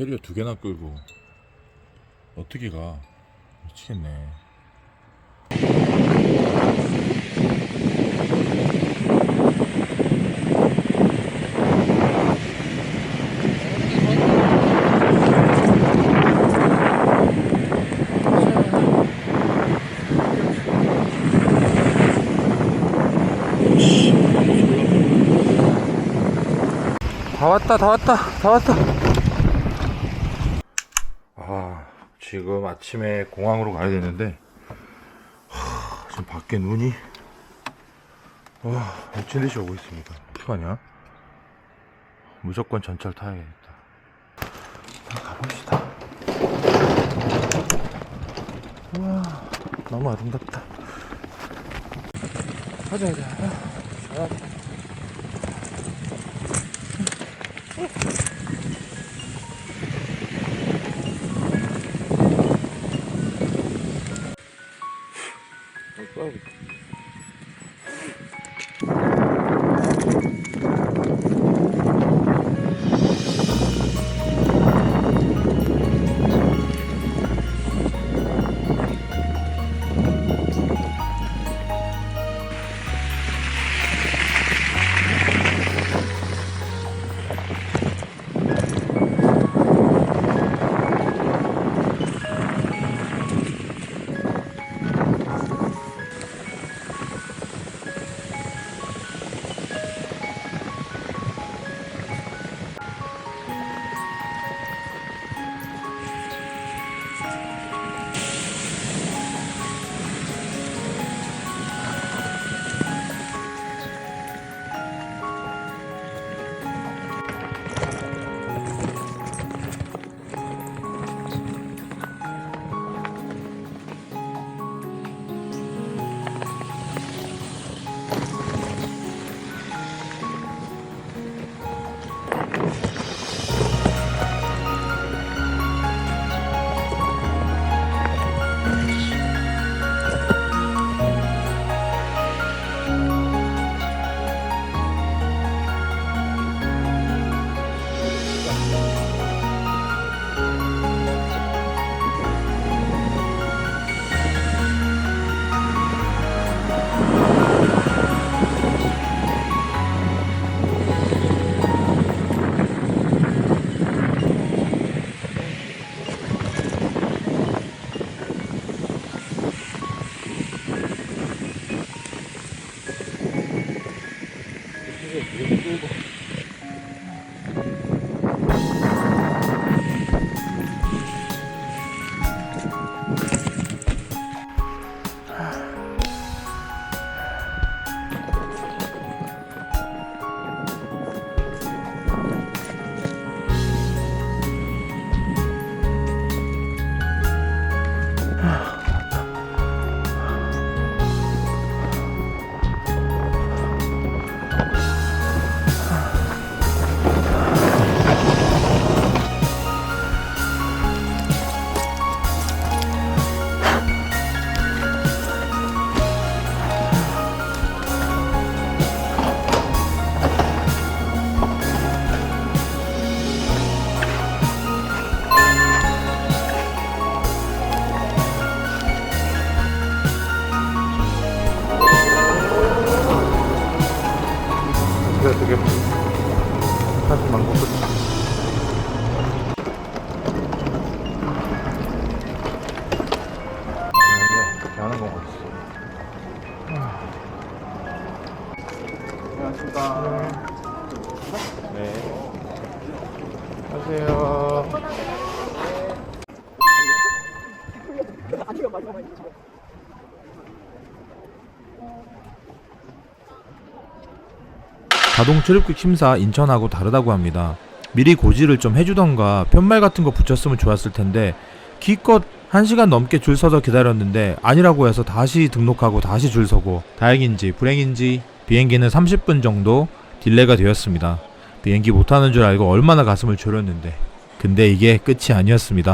캐리어 2개나 끌고 어떻게 가? 미치겠네. 다 왔다 다 왔다 다 왔다. 아, 지금 아침에 공항으로 가야 되는데 지금 밖에 눈이 미친듯이 오고 있습니다. 어떡하냐? 무조건 전철 타야겠다. 가봅시다. 우와, 너무 아름답다. 가자 가자. 되게 사실 많고 이렇게 하는 거 같았어. 안녕하십니까. 네. 안녕하세요. 자동 출입국 심사 인천하고 다르다고 합니다. 미리 고지를 좀 해주던가 편말 같은 거 붙였으면 좋았을 텐데 기껏 1시간 넘게 줄 서서 기다렸는데 아니라고 해서 다시 등록하고 다시 줄 서고, 다행인지 불행인지 비행기는 30분 정도 딜레이가 되었습니다. 비행기 못하는 줄 알고 얼마나 가슴을 졸였는데, 근데 이게 끝이 아니었습니다.